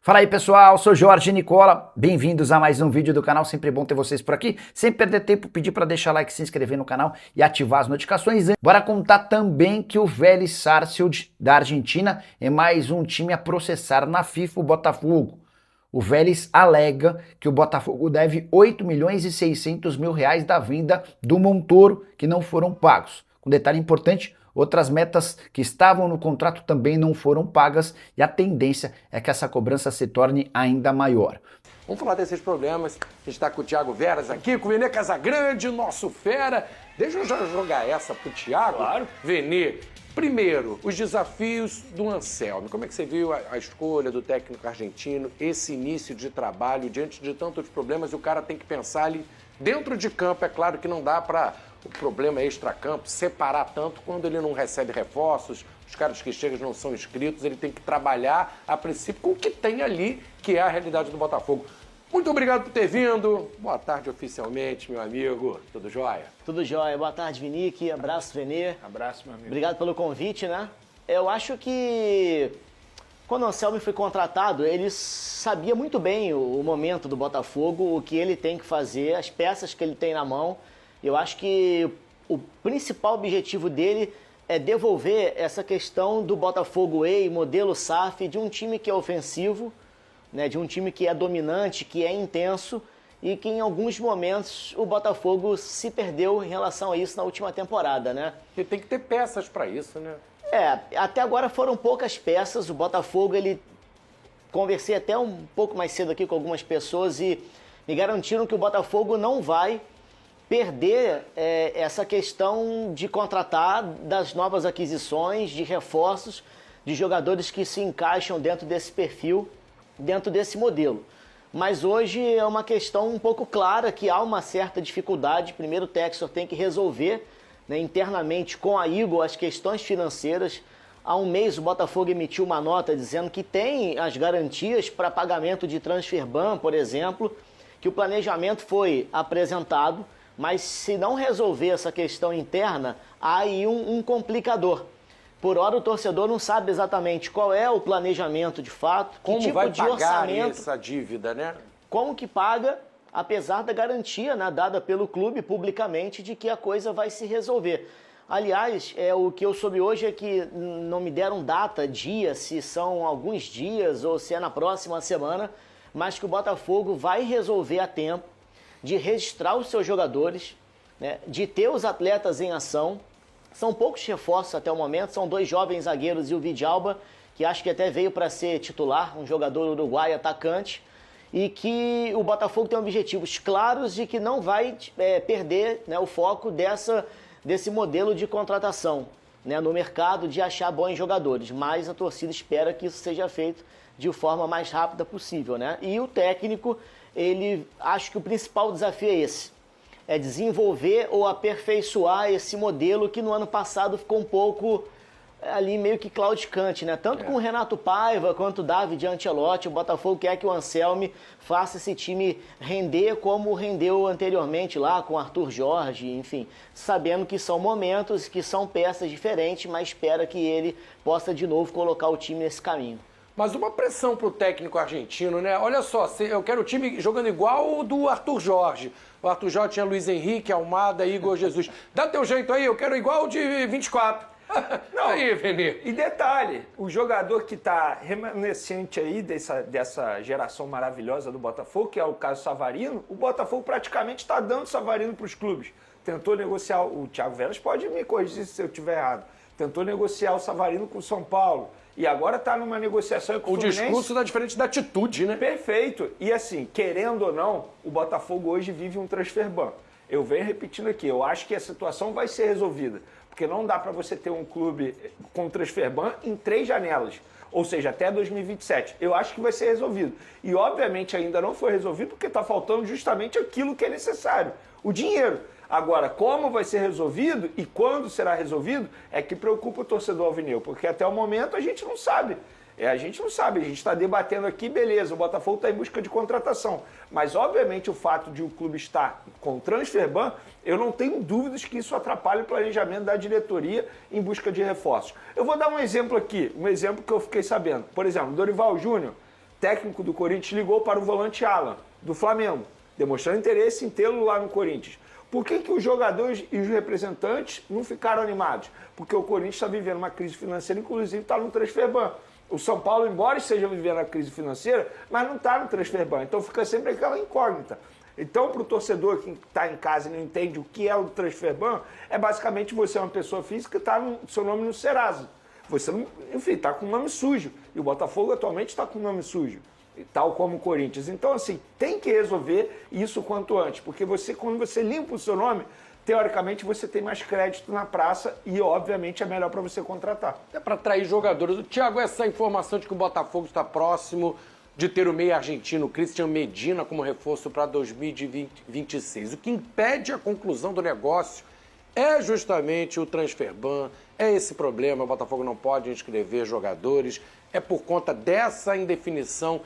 Fala aí pessoal, sou Jorge Nicola, bem-vindos a mais um vídeo do canal, sempre bom ter vocês por aqui. Sem perder tempo, pedir para deixar like, se inscrever no canal e ativar as notificações. Bora contar também que o Vélez Sarsfield da Argentina é mais um time a processar na FIFA o Botafogo. O Vélez alega que o Botafogo deve 8 milhões e 600 mil reais da venda do Montoro que não foram pagos. Um detalhe importante, outras metas que estavam no contrato também não foram pagas e a tendência é que essa cobrança se torne ainda maior. Vamos falar desses problemas. A gente está com o Thiago Veras aqui, com o Vene Casagrande, nosso fera. Deixa eu já jogar essa pro Thiago. Claro. Vene, primeiro, os desafios do Anselmi. Como é que você viu a escolha do técnico argentino, esse início de trabalho, diante de tantos problemas, o cara tem que pensar ali dentro de campo. É claro que não dá para o problema extra-campo separar tanto quando ele não recebe reforços, os caras que chegam não são inscritos, ele tem que trabalhar, a princípio, com o que tem ali, que é a realidade do Botafogo. Muito obrigado por ter vindo. Boa tarde oficialmente, meu amigo. Tudo jóia? Tudo jóia. Boa tarde, Vinique. Abraço, Venê. Abraço, meu amigo. Obrigado pelo convite, né? Eu acho que quando o Anselmi foi contratado, ele sabia muito bem o momento do Botafogo, o que ele tem que fazer, as peças que ele tem na mão. Eu acho que o principal objetivo dele é devolver essa questão do Botafogo Way, modelo SAF, de um time que é ofensivo, né, de um time que é dominante, que é intenso e que em alguns momentos o Botafogo se perdeu em relação a isso na última temporada, né? E tem que ter peças para isso, né? Até agora foram poucas peças. O Botafogo, conversei até um pouco mais cedo aqui com algumas pessoas e me garantiram que o Botafogo não vai perder essa questão de contratar, das novas aquisições, de reforços, de jogadores que se encaixam dentro desse perfil, dentro desse modelo. Mas hoje é uma questão um pouco clara que há uma certa dificuldade. Primeiro o Textor tem que resolver, né, internamente com a Eagle as questões financeiras. Há um mês o Botafogo emitiu uma nota dizendo que tem as garantias para pagamento de transfer ban, por exemplo, que o planejamento foi apresentado, mas se não resolver essa questão interna, há aí um complicador. Por hora o torcedor não sabe exatamente qual é o planejamento de fato, Como que tipo vai de pagar orçamento, essa dívida, né? como que paga, apesar da garantia, né, dada pelo clube publicamente de que a coisa vai se resolver. Aliás, o que eu soube hoje é que não me deram data, dia, se são alguns dias ou se é na próxima semana, mas que o Botafogo vai resolver a tempo de registrar os seus jogadores, né, de ter os atletas em ação. São poucos reforços até o momento, são 2 jovens zagueiros e o Vidalba, que acho que até veio para ser titular, um jogador uruguaio atacante, e que o Botafogo tem objetivos claros de que não vai perder, né, o foco desse modelo de contratação, né, no mercado, de achar bons jogadores, mas a torcida espera que isso seja feito de forma mais rápida possível, né? E o técnico, acho que o principal desafio é esse, é desenvolver ou aperfeiçoar esse modelo que no ano passado ficou um pouco ali meio que claudicante, né? Tanto com o Renato Paiva quanto o David Ancelotti, o Botafogo quer que o Anselmi faça esse time render como rendeu anteriormente lá com o Arthur Jorge, enfim, sabendo que são momentos, que são peças diferentes, mas espera que ele possa de novo colocar o time nesse caminho. Mas uma pressão pro técnico argentino, né? Olha só, eu quero o time jogando igual o do Arthur Jorge. O Arthur Jorge tinha Luiz Henrique, Almada, Igor Jesus. Dá teu jeito aí, eu quero igual o de 24. Não, aí, Vene. E detalhe, o jogador que está remanescente aí dessa geração maravilhosa do Botafogo, que é o caso Savarino, o Botafogo praticamente está dando Savarino para os clubes. Tentou negociar, o Thiago Veras pode me corrigir se eu estiver errado, tentou negociar o Savarino com o São Paulo. E agora está numa negociação com o Fluminense. O discurso dá diferente da atitude, né? Perfeito. E assim, querendo ou não, o Botafogo hoje vive um transfer ban. Eu venho repetindo aqui, eu acho que a situação vai ser resolvida. Porque não dá para você ter um clube com transfer ban em 3 janelas. Ou seja, até 2027. Eu acho que vai ser resolvido. E obviamente ainda não foi resolvido porque está faltando justamente aquilo que é necessário. O dinheiro. Agora, como vai ser resolvido e quando será resolvido é que preocupa o torcedor alvinegro, porque até o momento a gente não sabe. A gente está debatendo aqui, beleza, o Botafogo está em busca de contratação. Mas, obviamente, o fato de o clube estar com transfer ban, eu não tenho dúvidas que isso atrapalha o planejamento da diretoria em busca de reforços. Eu vou dar um exemplo aqui, um exemplo que eu fiquei sabendo. Por exemplo, Dorival Júnior técnico do Corinthians, ligou para o volante Alan, do Flamengo, demonstrando interesse em tê-lo lá no Corinthians. Por que os jogadores e os representantes não ficaram animados? Porque o Corinthians está vivendo uma crise financeira, inclusive está no transfer ban. O São Paulo, embora esteja vivendo a crise financeira, mas não está no transfer ban. Então fica sempre aquela incógnita. Então, para o torcedor que está em casa e não entende o que é o transfer ban, é basicamente você é uma pessoa física que está no seu nome no Serasa. Você, enfim, está com o nome sujo. E o Botafogo atualmente está com o nome sujo, tal como o Corinthians. Então, assim, tem que resolver isso quanto antes, porque você, quando você limpa o seu nome, teoricamente você tem mais crédito na praça e, obviamente, é melhor para você contratar. É para atrair jogadores. Thiago, essa informação de que o Botafogo está próximo de ter o meio argentino Christian Medina como reforço para 2026. O que impede a conclusão do negócio é justamente o transfer ban, é esse problema. O Botafogo não pode inscrever jogadores, é por conta dessa indefinição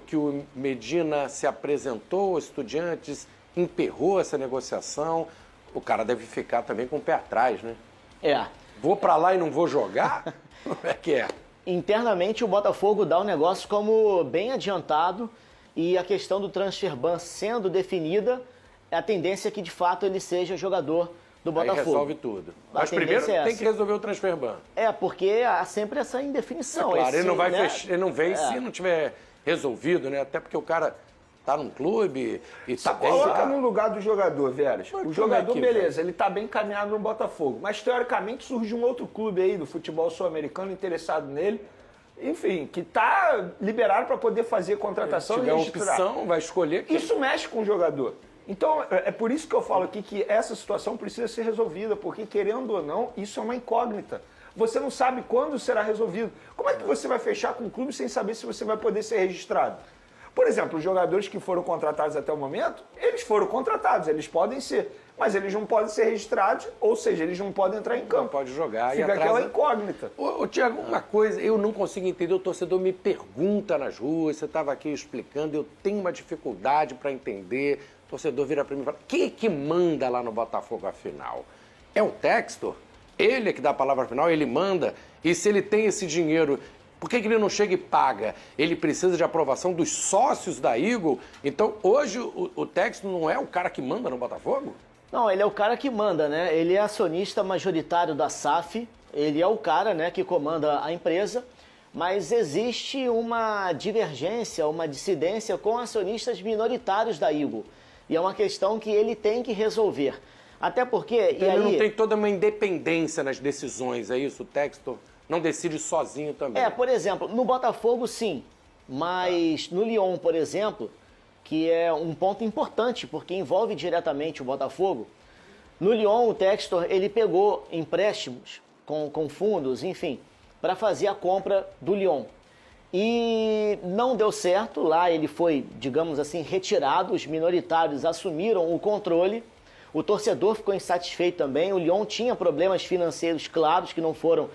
que o Medina se apresentou aos Estudiantes, emperrou essa negociação. O cara deve ficar também com o pé atrás, né? É. Vou pra lá e não vou jogar? Como é que é? Internamente, o Botafogo dá o negócio como bem adiantado e a questão do transfer ban sendo definida, a tendência é que, de fato, ele seja jogador do Botafogo. Aí resolve tudo. Mas primeiro tem que resolver o transfer ban. É, porque há sempre essa indefinição. Claro, ele não vai né? ele não vem se não tiver resolvido, né? Até porque o cara tá num clube e tá bem. Coloca no lugar do jogador, Veras. Mas o jogador, que, beleza, ele tá bem encaminhado no Botafogo. Mas, teoricamente, surge um outro clube aí do futebol sul-americano interessado nele. Enfim, que tá liberado para poder fazer contratação Se e tiver registrar. opção, vai escolher. Isso mexe com o jogador. Então, é por isso que eu falo aqui que essa situação precisa ser resolvida, porque, querendo ou não, isso é uma incógnita. Você não sabe quando será resolvido. Como é que você vai fechar com o clube sem saber se você vai poder ser registrado? Por exemplo, os jogadores que foram contratados até o momento, eles foram contratados, eles podem ser, mas eles não podem ser registrados, ou seja, eles não podem entrar em campo. Não pode jogar. Fica e atrasa... aquela incógnita. Ô, Thiago, uma coisa, eu não consigo entender, o torcedor me pergunta nas ruas, você estava aqui explicando, eu tenho uma dificuldade para entender, o torcedor vira para mim e fala, quem é que manda lá no Botafogo afinal? É o Textor? Ele é que dá a palavra final, ele manda, e se ele tem esse dinheiro... Por que ele não chega e paga? Ele precisa de aprovação dos sócios da Eagle. Então, hoje, o Textor não é o cara que manda no Botafogo? Não, ele é o cara que manda, né? Ele é acionista majoritário da SAF, ele é o cara, né, que comanda a empresa, mas existe uma divergência, uma dissidência com acionistas minoritários da Eagle. E é uma questão que ele tem que resolver. Até porque... Então, ele não tem toda uma independência nas decisões, é isso? O Textor não decide sozinho também. Por exemplo, no Botafogo sim, mas no Lyon, por exemplo, que é um ponto importante, porque envolve diretamente o Botafogo, no Lyon o Textor, ele pegou empréstimos com fundos, enfim, para fazer a compra do Lyon. E não deu certo, lá ele foi, digamos assim, retirado, os minoritários assumiram o controle, o torcedor ficou insatisfeito também, o Lyon tinha problemas financeiros claros que não foram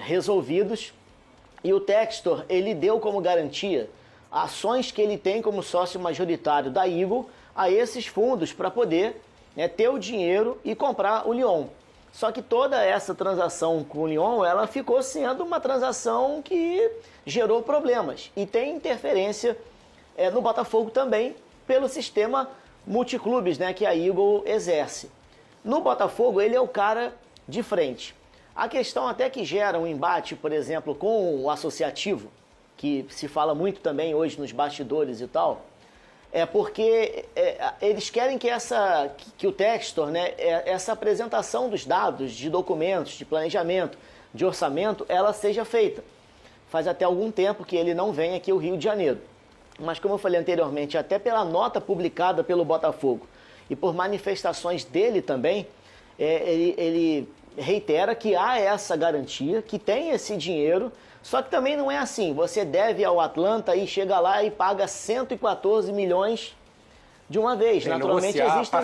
resolvidos, e o Textor, ele deu como garantia ações que ele tem como sócio majoritário da Eagle a esses fundos para poder ter o dinheiro e comprar o Lyon. Só que toda essa transação com o Lyon, ela ficou sendo uma transação que gerou problemas e tem interferência no Botafogo também pelo sistema multiclubes, né, que a Eagle exerce. No Botafogo, ele é o cara de frente. A questão até que gera um embate, por exemplo, com o associativo, que se fala muito também hoje nos bastidores e tal, é porque eles querem que o Textor, né, essa apresentação dos dados, de documentos, de planejamento, de orçamento, ela seja feita. Faz até algum tempo que ele não vem aqui ao Rio de Janeiro. Mas como eu falei anteriormente, até pela nota publicada pelo Botafogo e por manifestações dele também, ele reitera que há essa garantia, que tem esse dinheiro, só que também não é assim. Você deve ao Atlanta e chega lá e paga 114 milhões de uma vez. Tem naturalmente existem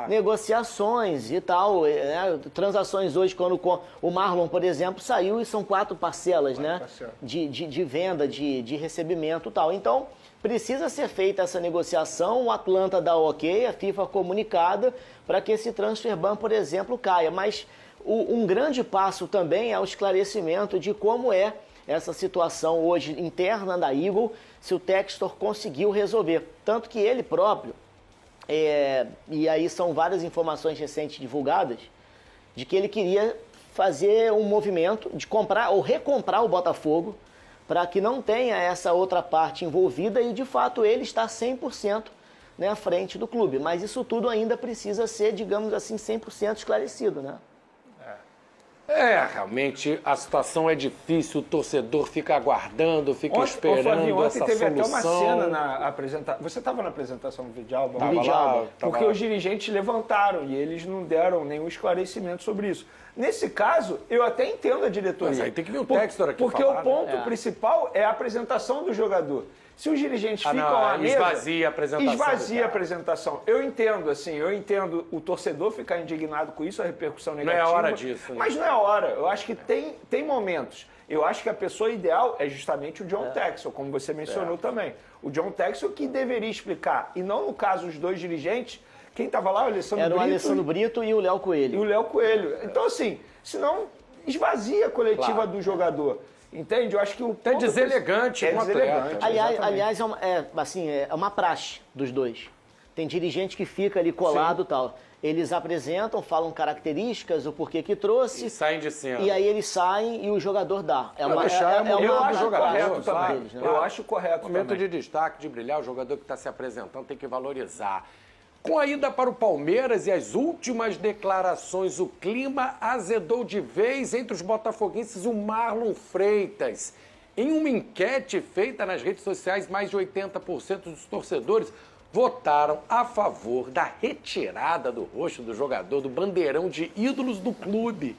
negociações e tal, né? Transações hoje, quando o Marlon, por exemplo, saiu e são 4 parcelas, né? De venda, de recebimento e tal. Então, precisa ser feita essa negociação, o Atlanta dá ok, a FIFA comunicada, para que esse transfer ban, por exemplo, caia. Mas um grande passo também é o esclarecimento de como é essa situação hoje interna da Eagle, se o Textor conseguiu resolver. Tanto que ele próprio, e aí são várias informações recentes divulgadas, de que ele queria fazer um movimento de comprar ou recomprar o Botafogo para que não tenha essa outra parte envolvida e, de fato, ele está 100% né, à frente do clube. Mas isso tudo ainda precisa ser, digamos assim, 100% esclarecido, né? Realmente a situação é difícil, o torcedor fica aguardando, fica esperando Flavinho, ontem essa teve solução. até uma cena na apresentação. Você estava na apresentação do Vidalba? Do Vidalba. Porque os dirigentes levantaram e eles não deram nenhum esclarecimento sobre isso. Nesse caso, eu até entendo a diretoria. Mas aí tem que vir o Textor aqui porque falar, o ponto principal é a apresentação do jogador. Se os dirigentes ficam à mesa... Esvazia a apresentação. Esvazia a apresentação. Eu entendo, assim, o torcedor ficar indignado com isso, a repercussão negativa. Não é hora disso. Né? Mas não é hora. Eu acho que tem momentos. Eu acho que a pessoa ideal é justamente o John Texel, como você mencionou também. O John Texel que deveria explicar. E não, no caso, os dois dirigentes. Quem estava lá, o Alessandro Brito. Era o Alessandro Brito e o Léo Coelho. E o Léo Coelho. Então, assim, senão esvazia a coletiva do jogador. Entende? Eu acho que o é deselegante. É deselegante. Aliás, é uma praxe dos dois. Tem dirigente que fica ali colado e tal. Eles apresentam, falam características, o porquê que trouxe. E saem de cena. E aí eles saem e o jogador dá. Eu acho correto também. Deles, né? Eu acho correto Momento também. de destaque, de brilhar, o jogador que está se apresentando tem que valorizar. Com a ida para o Palmeiras e as últimas declarações, o clima azedou de vez entre os botafoguenses, o Marlon Freitas. Em uma enquete feita nas redes sociais, mais de 80% dos torcedores votaram a favor da retirada do rosto do jogador, do bandeirão de ídolos do clube.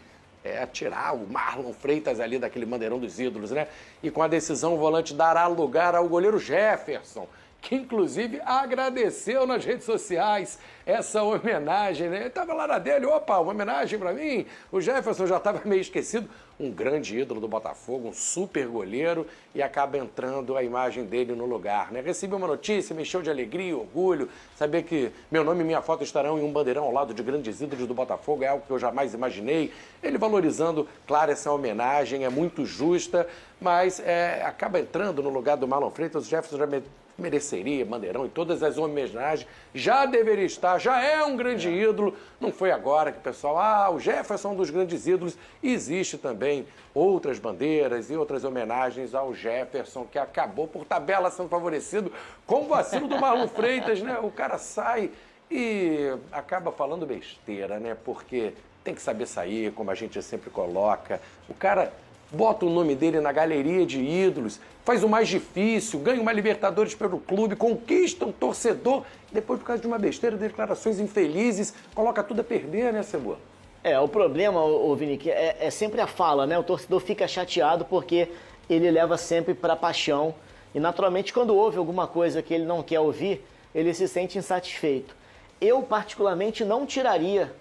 Tirar o Marlon Freitas ali daquele bandeirão dos ídolos, né? E com a decisão, o volante dará lugar ao goleiro Jefferson, que inclusive agradeceu nas redes sociais essa homenagem, né? Ele estava lá na dele, opa, uma homenagem para mim. O Jefferson já estava meio esquecido, um grande ídolo do Botafogo, um super goleiro, e acaba entrando a imagem dele no lugar, né? Recebi uma notícia, me encheu de alegria e orgulho, saber que meu nome e minha foto estarão em um bandeirão ao lado de grandes ídolos do Botafogo, é algo que eu jamais imaginei. Ele valorizando, claro, essa homenagem, é muito justa, mas acaba entrando no lugar do Marlon Freitas. O Jefferson já mereceria bandeirão e todas as homenagens, já deveria estar, já é um grande ídolo. Não foi agora que o pessoal, o Jefferson é um dos grandes ídolos. Existe também outras bandeiras e outras homenagens ao Jefferson, que acabou por tabela sendo favorecido com o vacilo do Marlon Freitas, né? O cara sai e acaba falando besteira, né? Porque tem que saber sair, como a gente sempre coloca. O cara bota o nome dele na galeria de ídolos, faz o mais difícil, ganha uma Libertadores pelo clube, conquista um torcedor, depois, por causa de uma besteira, declarações infelizes, coloca tudo a perder, né, Cebola? O problema, Vini, que é sempre a fala, né? O torcedor fica chateado porque ele leva sempre para paixão e, naturalmente, quando ouve alguma coisa que ele não quer ouvir, ele se sente insatisfeito. Eu, particularmente, não tiraria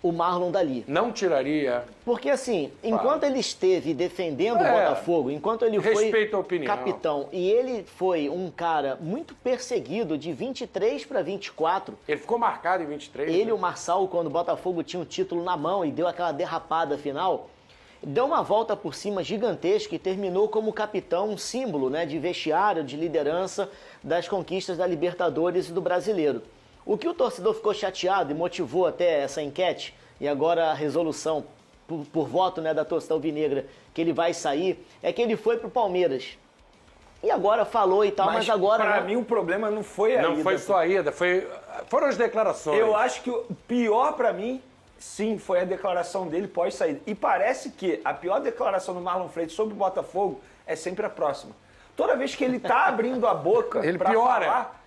o Marlon dali. Não tiraria. Porque assim, enquanto ele esteve defendendo o Botafogo, enquanto ele foi capitão e ele foi um cara muito perseguido de 23 para 24. Ele ficou marcado em 23. Ele e o Marçal, quando o Botafogo tinha o título na mão e deu aquela derrapada final, deu uma volta por cima gigantesca e terminou como capitão, um símbolo, né, de vestiário, de liderança das conquistas da Libertadores e do Brasileiro. O que o torcedor ficou chateado e motivou até essa enquete, e agora a resolução por voto, né, da torcida alvinegra, que ele vai sair, é que ele foi pro Palmeiras. E agora falou e tal, mas agora... Para mim o problema não foi a ida. Não foi só a ida, foram as declarações. Eu acho que o pior para mim, sim, foi a declaração dele pós-saída. E parece que a pior declaração do Marlon Freitas sobre o Botafogo é sempre a próxima. Toda vez que ele tá abrindo a boca ele pra piora. falar...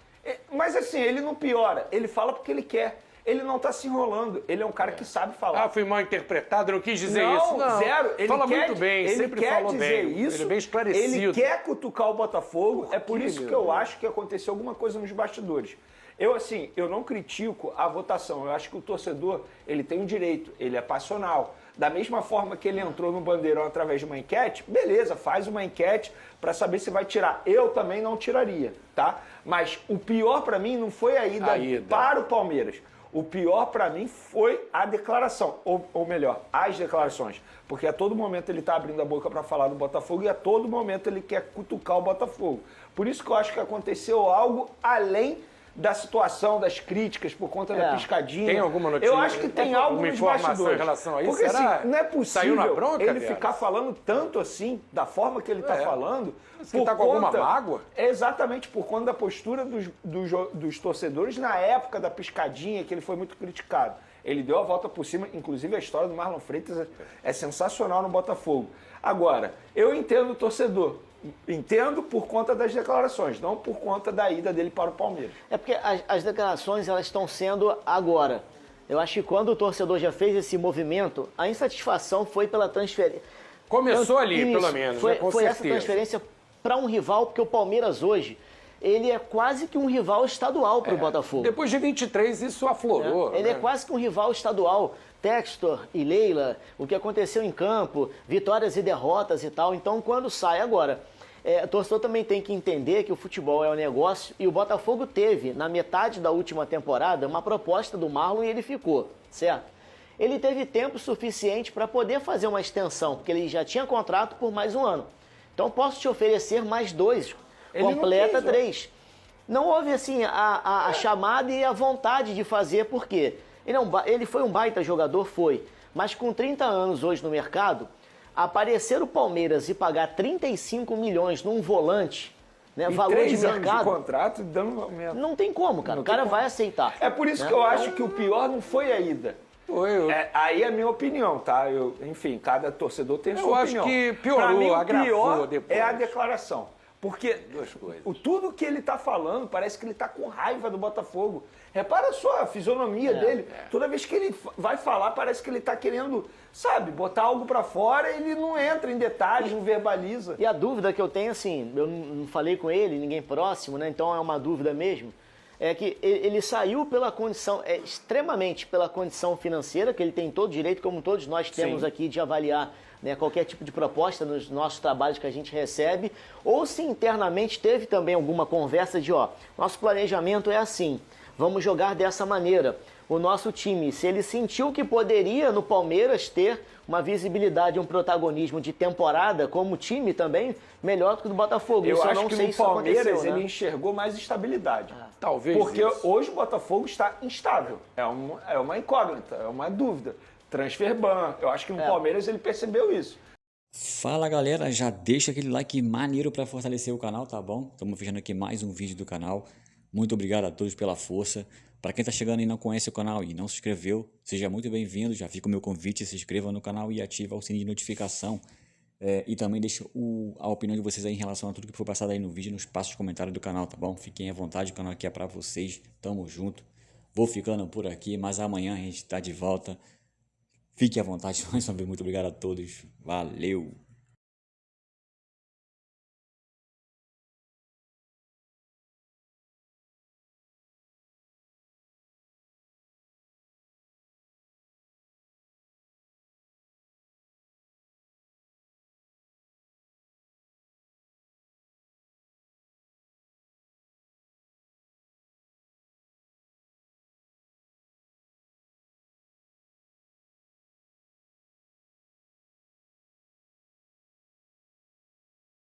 Mas assim, ele não piora, ele fala porque ele quer. Ele não tá se enrolando, ele é um cara que sabe falar. Fui mal interpretado, não quis dizer não, isso. Não, zero. Ele fala quer, muito bem, ele sempre quer falou dizer bem. isso, ele é bem esclarecido. Ele quer cutucar o Botafogo, é por isso que eu acho que aconteceu alguma coisa nos bastidores. Eu não critico a votação, eu acho que o torcedor, ele tem um direito, ele é passional. Da mesma forma que ele entrou no Bandeirão através de uma enquete, beleza, faz uma enquete para saber se vai tirar. Eu também não tiraria, tá? Mas o pior para mim não foi a ida para o Palmeiras. O pior para mim foi a declaração, ou melhor, as declarações. Porque a todo momento ele está abrindo a boca para falar do Botafogo e a todo momento ele quer cutucar o Botafogo. Por isso que eu acho que aconteceu algo além da situação, das críticas por conta da piscadinha. Tem alguma notícia? Eu acho que tem algo nos bastidores. Em relação a isso? Porque assim, não é possível Saiu na bronca, ele aliás? ficar falando tanto assim, da forma que ele está falando. Você está com alguma mágoa? Exatamente, por conta da postura dos torcedores na época da piscadinha, que ele foi muito criticado. Ele deu a volta por cima, inclusive a história do Marlon Freitas é sensacional no Botafogo. Agora, eu entendo o torcedor. Entendo por conta das declarações, não por conta da ida dele para o Palmeiras. É porque as declarações elas estão sendo agora. Eu acho que quando o torcedor já fez esse movimento, a insatisfação foi pela transferência. Começou ali, pelo menos, foi, né? Com foi essa certeza. transferência para um rival, porque o Palmeiras hoje, ele é quase que um rival estadual para o Botafogo. Depois de 23, isso aflorou. Ele é né? quase que um rival estadual. Textor e Leila, o que aconteceu em campo, vitórias e derrotas e tal. Então, quando sai agora, o torcedor também tem que entender que o futebol é um negócio e o Botafogo teve, na metade da última temporada, uma proposta do Marlon e ele ficou, certo? Ele teve tempo suficiente para poder fazer uma extensão, porque ele já tinha contrato por mais um ano. Então, posso te oferecer mais 2, completa 3. Não houve, assim, a chamada e a vontade de fazer, por quê? Ele foi um baita jogador, foi. Mas com 30 anos hoje no mercado, aparecer o Palmeiras e pagar 35 milhões num volante, né, E valor 3 de anos mercado, de contrato dando aumento. não tem como, cara. Não O cara tem vai como. aceitar. É por isso né? que eu acho que o pior não foi a ida. Aí é a minha opinião, tá? Enfim, cada torcedor tem a sua opinião. Eu acho que piorou, pra mim, o agravou pior depois. é a declaração. Porque Duas coisas. tudo que ele tá falando, parece que ele tá com raiva do Botafogo. Repara só a fisionomia dele. Toda vez que ele vai falar, parece que ele tá querendo, sabe, botar algo pra fora e ele não entra em detalhes, não verbaliza. E a dúvida que eu tenho, assim, eu não falei com ele, ninguém próximo, né? Então é uma dúvida mesmo. É que ele saiu pela condição, extremamente pela condição financeira, que ele tem todo direito, como todos nós temos aqui, de avaliar, né, qualquer tipo de proposta nos nossos trabalhos que a gente recebe, ou se internamente teve também alguma conversa de, nosso planejamento é assim, vamos jogar dessa maneira. O nosso time, se ele sentiu que poderia no Palmeiras ter uma visibilidade, um protagonismo de temporada como time também, melhor do que o do Botafogo. Eu Isso acho eu não que sei no se isso Palmeiras aconteceu, né? ele enxergou mais estabilidade. Talvez Porque isso. hoje o Botafogo está instável. É uma incógnita, é uma dúvida. Transfer ban. Eu acho que no Palmeiras ele percebeu isso. Fala galera, já deixa aquele like maneiro para fortalecer o canal, tá bom? Estamos fechando aqui mais um vídeo do canal. Muito obrigado a todos pela força. Para quem está chegando e não conhece o canal e não se inscreveu, seja muito bem-vindo. Já fica o meu convite, se inscreva no canal e ativa o sininho de notificação. E também deixa a opinião de vocês aí em relação a tudo que foi passado aí no vídeo, nos espaço de comentário do canal, tá bom? Fiquem à vontade, o canal aqui é para vocês. Tamo junto. Vou ficando por aqui, mas amanhã a gente está de volta. Fique à vontade, mais uma vez, muito obrigado a todos. Valeu!